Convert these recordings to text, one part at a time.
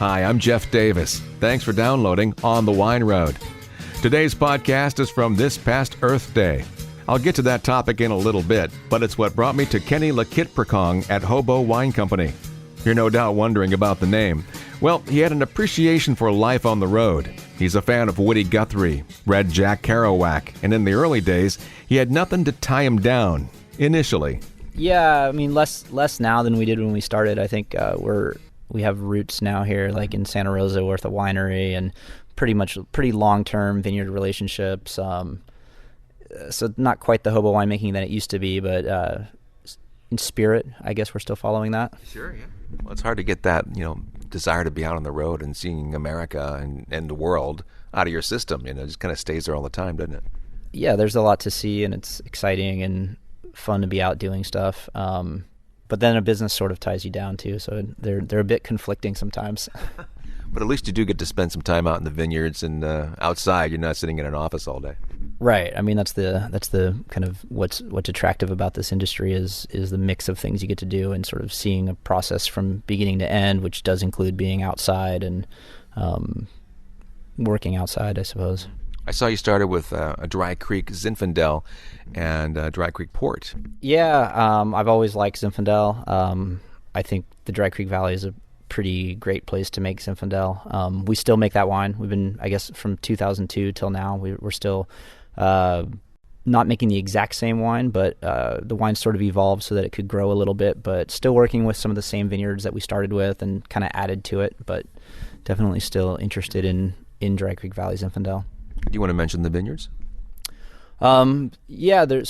Hi, I'm Jeff Davis. Thanks for downloading On the Wine Road. Today's podcast is from this past Earth Day. I'll get to that topic in a little bit, but it's what brought me to Kenny Likitprakong at Hobo Wine Company. You're no doubt wondering about the name. Well, he had an appreciation for life on the road. He's a fan of Woody Guthrie, read Jack Kerouac, and in the early days, he had nothing to tie him down, initially. Yeah, I mean, less now than we did when we started. I think we have roots now here, like in Santa Rosa with a winery, and pretty long-term vineyard relationships. So not quite the hobo winemaking that it used to be, but in spirit, I guess we're still following that. Sure, yeah. Well, it's hard to get that, desire to be out on the road and seeing America and the world out of your system. It just kind of stays there all the time, doesn't it? Yeah, there's a lot to see, and it's exciting and fun to be out doing stuff. But then a business sort of ties you down too, so they're a bit conflicting sometimes. But at least you do get to spend some time out in the vineyards and outside. You're not sitting in an office all day. Right. I mean, that's the kind of what's attractive about this industry is the mix of things you get to do and sort of seeing a process from beginning to end, which does include being outside and working outside, I suppose. I saw you started with a Dry Creek Zinfandel and Dry Creek Port. Yeah, I've always liked Zinfandel. I think the Dry Creek Valley is a pretty great place to make Zinfandel. We still make that wine. We've been, I guess, from 2002 till now, we're still not making the exact same wine, but the wine sort of evolved so that it could grow a little bit, but still working with some of the same vineyards that we started with and kind of added to it, but definitely still interested in Dry Creek Valley Zinfandel. Do you want to mention the vineyards? Yeah, the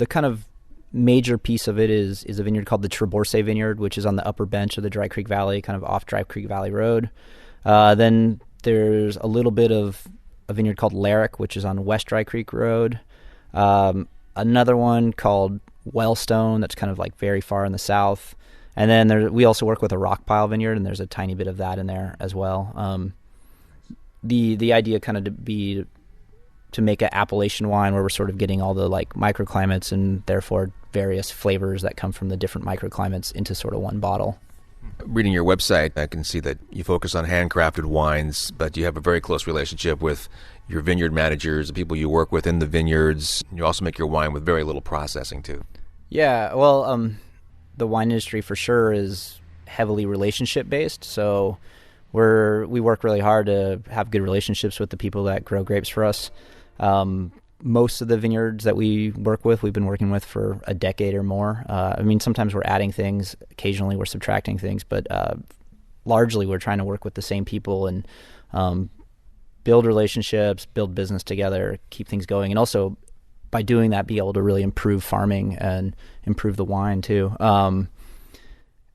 kind of major piece of it is a vineyard called the Traborse Vineyard, which is on the upper bench of the Dry Creek Valley, kind of off Dry Creek Valley Road. Then there's a little bit of a vineyard called Lyric, which is on West Dry Creek Road. Another one called Wellstone, that's kind of like very far in the south. And then we also work with a Rockpile Vineyard, and there's a tiny bit of that in there as well. The idea kind of to make an Appalachian wine where we're sort of getting all the like microclimates and therefore various flavors that come from the different microclimates into sort of one bottle. Reading your website, I can see that you focus on handcrafted wines, but you have a very close relationship with your vineyard managers, the people you work with in the vineyards. You also make your wine with very little processing too. Yeah, well, the wine industry for sure is heavily relationship based, so we work really hard to have good relationships with the people that grow grapes for us. Most of the vineyards that we work with, we've been working with for a decade or more. I mean, sometimes we're adding things, occasionally we're subtracting things, but largely we're trying to work with the same people and build relationships, build business together, keep things going, and also by doing that, be able to really improve farming and improve the wine too. And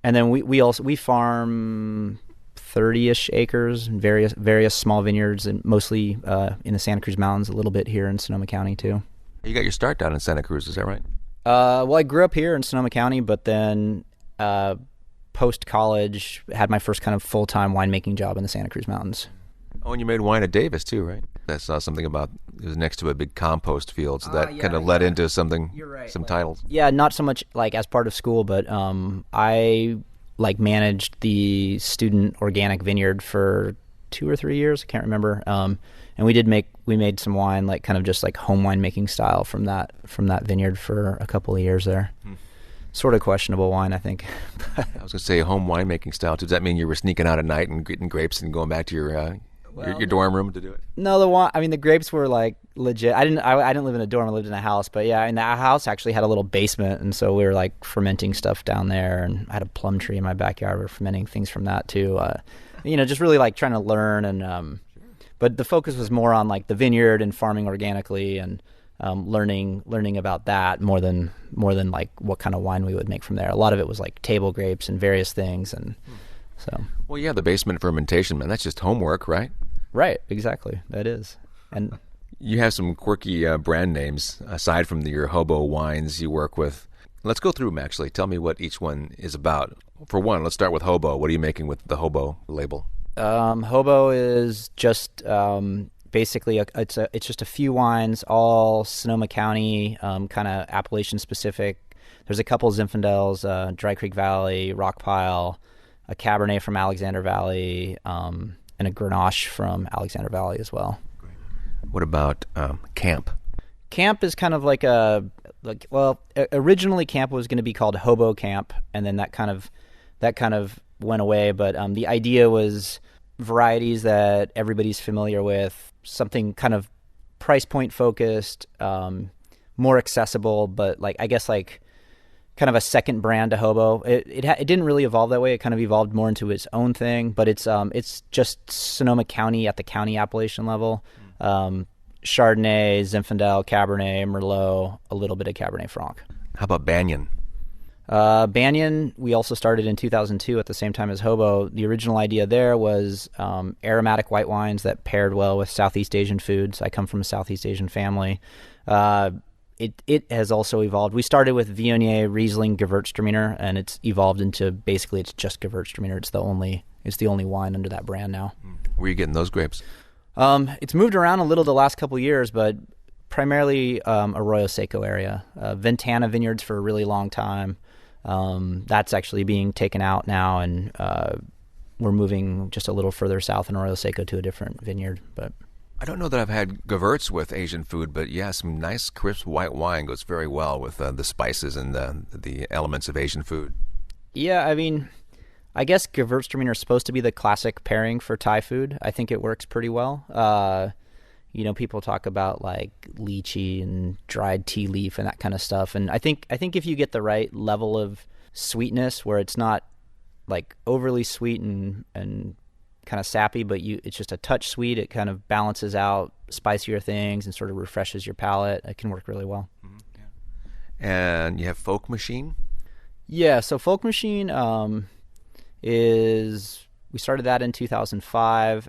then we farm 30-ish acres and various small vineyards, and mostly in the Santa Cruz Mountains, a little bit here in Sonoma County too. You got your start down in Santa Cruz, is that right? Well, I grew up here in Sonoma County, but then post-college had my first kind of full-time winemaking job in the Santa Cruz Mountains. Oh, and you made wine at Davis too, right? I saw something about it was next to a big compost field, so that kind of led into something, right, some titles. Yeah, not so much like as part of school, but I managed the student organic vineyard for 2 or 3 years. I can't remember. And we made some wine, like kind of just like home winemaking style from that vineyard for a couple of years there. Sort of questionable wine, I think. I was going to say home winemaking style. Does that mean you were sneaking out at night and getting grapes and going back to your dorm room to do it? No, the grapes were like legit. I didn't live in a dorm. I lived in a house, but yeah, and that house actually had a little basement, and so we were like fermenting stuff down there. And I had a plum tree in my backyard. We were fermenting things from that too. Just really like trying to learn and. But the focus was more on like the vineyard and farming organically and learning about that more than like what kind of wine we would make from there. A lot of it was like table grapes and various things, and so. Well, yeah, the basement fermentation, man. That's just homework, right? Right, exactly. That is. And you have some quirky brand names aside from your Hobo wines you work with. Let's go through them, actually. Tell me what each one is about. For one, let's start with Hobo. What are you making with the Hobo label? Hobo is just basically it's just a few wines, all Sonoma County, kind of Appalachian specific. There's a couple Zinfandels, Dry Creek Valley, Rockpile, a Cabernet from Alexander Valley, and a Grenache from Alexander Valley as well. What about camp? Camp is kind of originally camp was going to be called Hobo Camp, and then that kind of went away. But the idea was varieties that everybody's familiar with, something kind of price point focused, more accessible, but kind of a second brand to Hobo. It didn't really evolve that way. It kind of evolved more into its own thing, but it's just Sonoma County at the county appellation level. Chardonnay, Zinfandel, Cabernet, Merlot, a little bit of Cabernet Franc. How about Banyan? Banyan, we also started in 2002 at the same time as Hobo. The original idea there was aromatic white wines that paired well with Southeast Asian foods. I come from a Southeast Asian family. It has also evolved. We started with Viognier, Riesling, Gewürztraminer, and it's evolved into basically it's just Gewürztraminer. It's the only wine under that brand now. Where are you getting those grapes? It's moved around a little the last couple of years, but primarily Arroyo Seco area. Ventana vineyards for a really long time. That's actually being taken out now, and we're moving just a little further south in Arroyo Seco to a different vineyard. But I don't know that I've had Gewürz with Asian food, but yeah, some nice crisp white wine goes very well with the spices and the elements of Asian food. Yeah, I mean, I guess Gewürztraminer is supposed to be the classic pairing for Thai food. I think it works pretty well. People talk about like lychee and dried tea leaf and that kind of stuff. And I think if you get the right level of sweetness where it's not like overly sweet and kind of sappy, but it's just a touch sweet, it kind of balances out spicier things and sort of refreshes your palate. It can work really well. Mm-hmm. Yeah. And you have Folk Machine? Yeah, so Folk Machine we started that in 2005.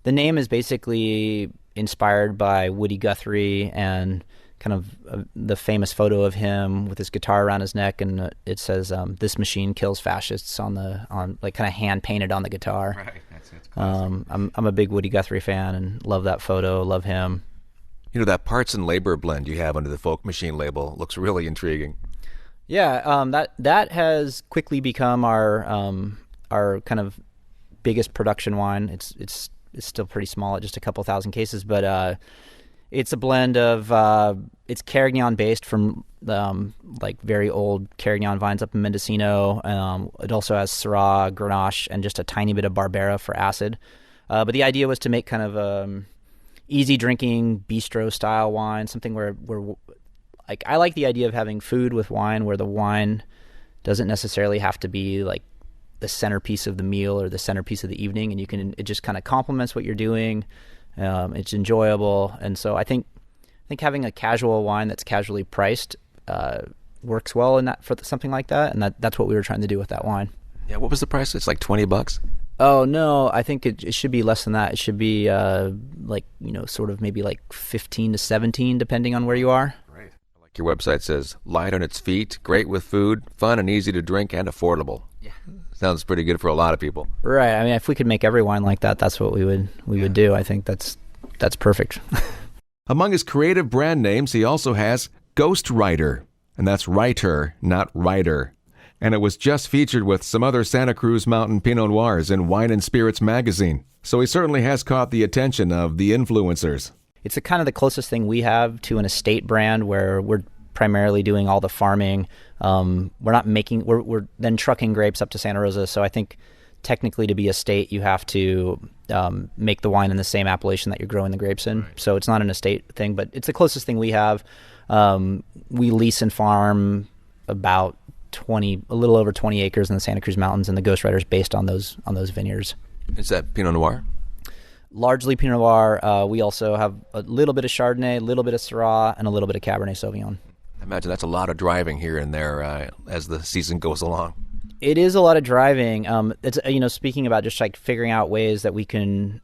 The name is basically inspired by Woody Guthrie and kind of the famous photo of him with his guitar around his neck, and it says "This machine kills fascists" on like kind of hand painted on the guitar. Right, that's classic. I'm a big Woody Guthrie fan and love that photo. Love him. That parts and labor blend you have under the Folk Machine label looks really intriguing. Yeah, that has quickly become our kind of biggest production wine. It's still pretty small at just a couple thousand cases, but it's a blend of it's Carignan based from like very old Carignan vines up in Mendocino. It also has Syrah, Grenache, and just a tiny bit of Barbera for acid. But the idea was to make kind of easy drinking bistro style wine, something where like I like the idea of having food with wine where the wine doesn't necessarily have to be like the centerpiece of the meal or the centerpiece of the evening, and it just kind of complements what you're doing. It's enjoyable, and so I think having a casual wine that's casually priced works well in that for something like that, and that's what we were trying to do with that wine. Yeah, what was the price? It's like $20. Oh no, I think it should be less than that. It should be sort of maybe like 15 to 17, depending on where you are. Right. Like your website says, light on its feet, great with food, fun and easy to drink, and affordable. Yeah. Sounds pretty good for a lot of people. Right. I mean, if we could make every wine like that, that's what we would do. I think that's perfect. Among his creative brand names, he also has Ghost Writer, and that's writer, not writer. And it was just featured with some other Santa Cruz Mountain Pinot Noirs in Wine and Spirits magazine. So he certainly has caught the attention of the influencers. It's kind of the closest thing we have to an estate brand where we're primarily doing all the farming. We're then trucking grapes up to Santa Rosa. So I think technically to be a state, you have to make the wine in the same appellation that you're growing the grapes in. Right. So it's not an estate thing, but it's the closest thing we have. We lease and farm about a little over 20 acres in the Santa Cruz Mountains, and the Ghost Writer is based on those vineyards. Is that Pinot Noir? Largely Pinot Noir. We also have a little bit of Chardonnay, a little bit of Syrah, and a little bit of Cabernet Sauvignon. I imagine that's a lot of driving here and there as the season goes along. It is a lot of driving. It's speaking about just like figuring out ways that we can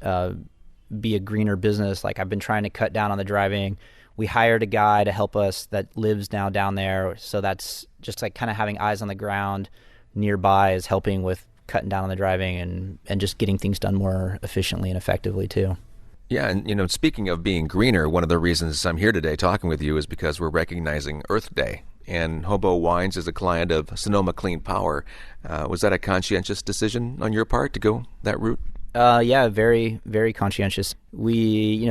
be a greener business. Like I've been trying to cut down on the driving. We hired a guy to help us that lives now down there. So that's just like kind of having eyes on the ground nearby is helping with cutting down on the driving and just getting things done more efficiently and effectively too. Yeah, and speaking of being greener, one of the reasons I'm here today talking with you is because we're recognizing Earth Day. and Hobo Wines is a client of Sonoma Clean Power. Was that a conscientious decision on your part to go that route? Yeah, very, very conscientious. We,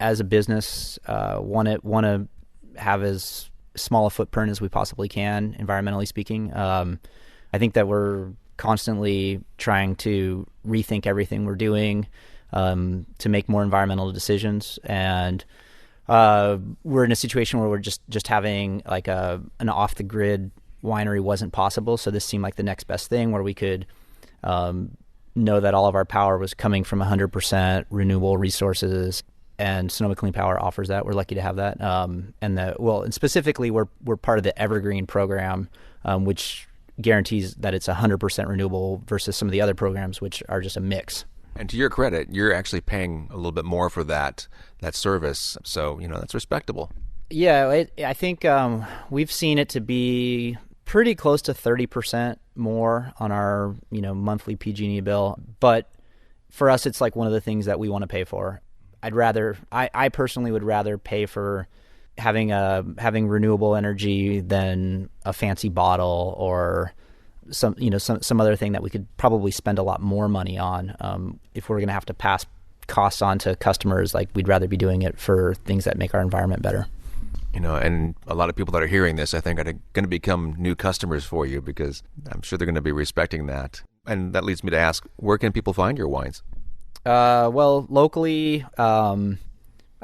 as a business, want to have as small a footprint as we possibly can, environmentally speaking. I think that we're constantly trying to rethink everything we're doing to make more environmental decisions, and we're in a situation where we're just having like an off the grid winery wasn't possible. So this seemed like the next best thing where we could know that all of our power was coming from 100% renewable resources, and Sonoma Clean Power offers that. We're lucky to have that. And specifically we're part of the Evergreen program, which guarantees that it's 100% renewable versus some of the other programs, which are just a mix. And to your credit, you're actually paying a little bit more for that service. So, that's respectable. Yeah, I think we've seen it to be pretty close to 30% more on our, monthly PG&E bill. But for us, it's like one of the things that we want to pay for. I personally would rather pay for having renewable energy than a fancy bottle or some other thing that we could probably spend a lot more money on. If we're going to have to pass costs on to customers, like we'd rather be doing it for things that make our environment better. And a lot of people that are hearing this, I think, are going to become new customers for you, because I'm sure they're going to be respecting that. And that leads me to ask, where can people find your wines? Well, locally, I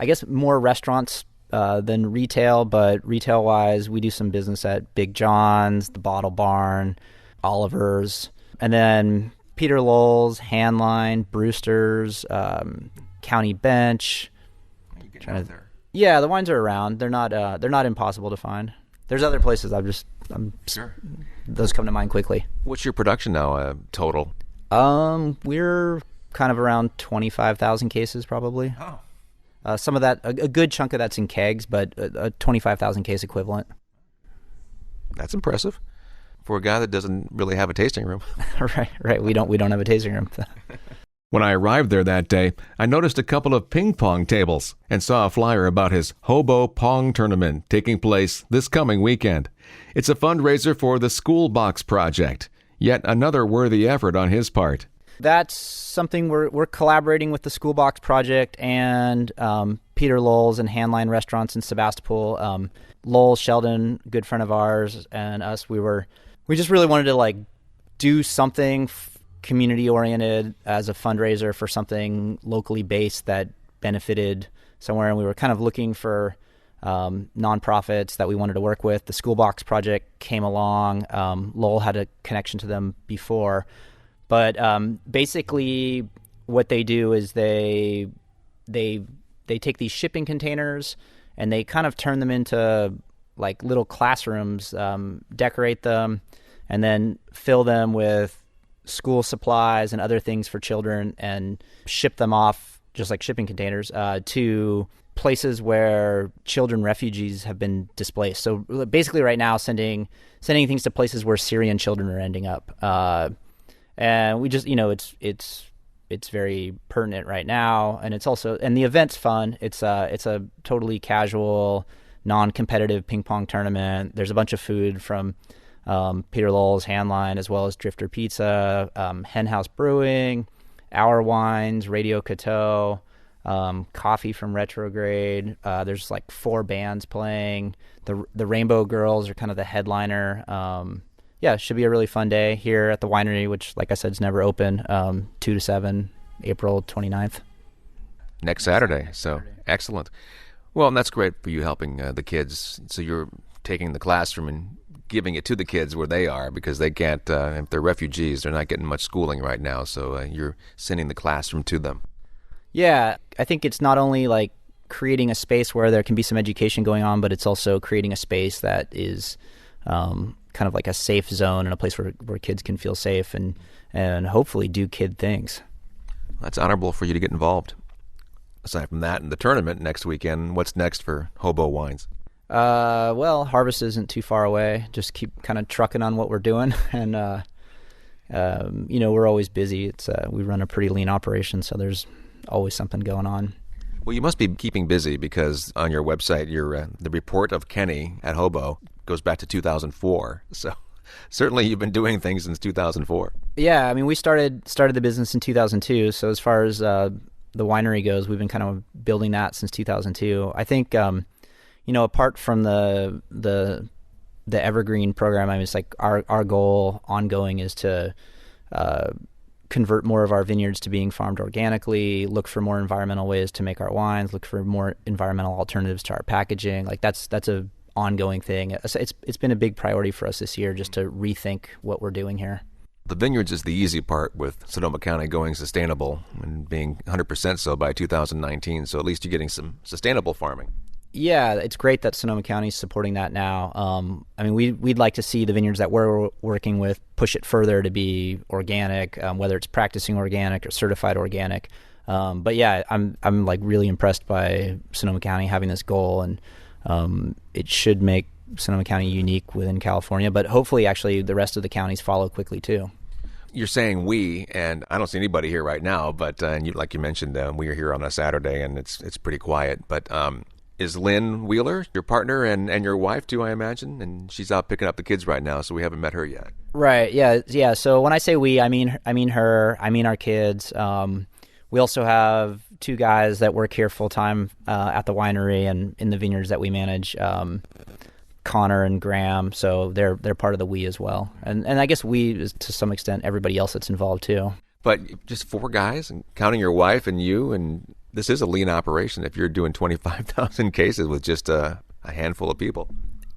guess more restaurants than retail, but retail-wise, we do some business at Big John's, the Bottle Barn, Oliver's, and then Peter Lowell's, Handline, Brewster's, County Bench. You get out there. Yeah, the wines are around. They're not impossible to find. There's other places. Sure. Those come to mind quickly. What's your production now, total? We're kind of around 25,000 cases probably. Oh. Some of that, a good chunk of that's in kegs, but a 25,000 case equivalent. That's impressive for a guy that doesn't really have a tasting room. Right. We don't have a tasting room. When I arrived there that day, I noticed a couple of ping pong tables and saw a flyer about his Hobo Pong tournament taking place this coming weekend. It's a fundraiser for the School Box Project, yet another worthy effort on his part. That's something we're collaborating with the School Box Project and Peter Lowell's and Handline Restaurants in Sebastopol. Lowell Sheldon, good friend of ours, and us, we just really wanted to do something community oriented as a fundraiser for something locally based that benefited somewhere, and we were kind of looking for nonprofits that we wanted to work with. The School Box Project came along. Lowell had a connection to them before. But basically, what they do is they take these shipping containers and they kind of turn them into like little classrooms, decorate them, and then fill them with school supplies and other things for children, and ship them off just like shipping containers to places where children refugees have been displaced. So basically, right now, sending things to places where Syrian children are ending up. And we just, it's very pertinent right now, and it's also, and the event's fun. It's a totally casual, non-competitive ping pong tournament. There's a bunch of food from Peter Lowell's, Handline, as well as Drifter Pizza, Hen House Brewing, Our Wines, Radio Coteau, coffee from Retrograde. There's like 4 bands playing. The Rainbow Girls are kind of the headliner. Yeah, it should be a really fun day here at the winery, which, like I said, is never open, 2 to 7, April 29th. Next Saturday. So excellent. Well, and that's great for you helping the kids. So you're taking the classroom and giving it to the kids where they are, because they can't, if they're refugees, they're not getting much schooling right now. So you're sending the classroom to them. Yeah, I think it's not only like creating a space where there can be some education going on, but it's also creating a space that is kind of like a safe zone and a place where kids can feel safe and hopefully do kid things. That's honorable for you to get involved. Aside from that and the tournament next weekend, what's next for Hobo Wines? Well, harvest isn't too far away. Just keep kind of trucking on what we're doing. And, we're always busy. We run a pretty lean operation, so there's always something going on. Well, you must be keeping busy, because on your website, the report of Kenny at Hobo goes back to 2004. So certainly you've been doing things since 2004. Yeah, I mean, we started the business in 2002. So as far as the winery goes, we've been kind of building that since 2002. I think, apart from the evergreen program, I mean, it's like our goal ongoing is to convert more of our vineyards to being farmed organically, look for more environmental ways to make our wines, look for more environmental alternatives to our packaging. Like that's a ongoing thing. It's been a big priority for us this year just to rethink what we're doing here. The vineyards is the easy part with Sonoma County going sustainable and being 100% so by 2019. So at least you're getting some sustainable farming. Yeah, it's great that Sonoma County is supporting that now. I mean, we'd like to see the vineyards that we're working with push it further to be organic, whether it's practicing organic or certified organic. But yeah, I'm like really impressed by Sonoma County having this goal, and it should make Sonoma County unique within California. But hopefully, actually, the rest of the counties follow quickly too. You're saying we, and I don't see anybody here right now. But and like you mentioned, we are here on a Saturday, and it's pretty quiet. But is Lynn Wheeler your partner and your wife too, I imagine? And she's out picking up the kids right now, so we haven't met her yet. Right. Yeah. So when I say we, I mean her. I mean our kids. We also have two guys that work here full time at the winery and in the vineyards that we manage. Connor and Graham. So they're part of the we as well. And I guess we is to some extent everybody else that's involved too. But just four guys, and counting your wife and you, and this is a lean operation if you're doing 25,000 cases with just a handful of people.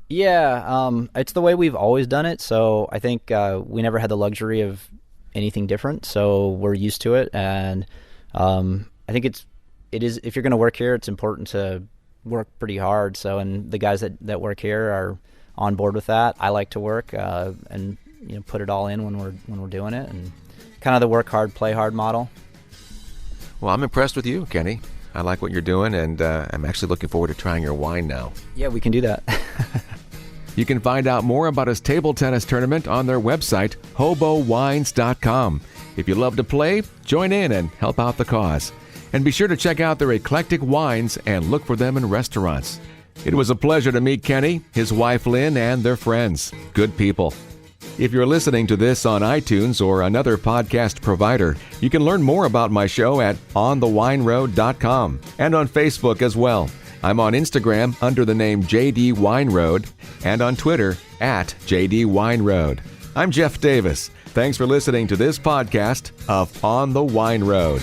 Yeah, it's the way we've always done it. So I think we never had the luxury of anything different. So we're used to it. And I think it is, if you're going to work here, it's important to work pretty hard. So, and the guys that work here are on board with that. I like to work and put it all in when we're doing it, and kind of the work hard, play hard model. Well, I'm impressed with you, Kenny. I like what you're doing, and I'm actually looking forward to trying your wine now. Yeah, we can do that. You can find out more about his table tennis tournament on their website, hobowines.com. If you love to play, join in and help out the cause. And be sure to check out their eclectic wines and look for them in restaurants. It was a pleasure to meet Kenny, his wife Lynn, and their friends. Good people. If you're listening to this on iTunes or another podcast provider, you can learn more about my show at onthewineroad.com and on Facebook as well. I'm on Instagram under the name JD Wine Road and on Twitter at JD Wine Road. I'm Jeff Davis. Thanks for listening to this podcast of On the Wine Road.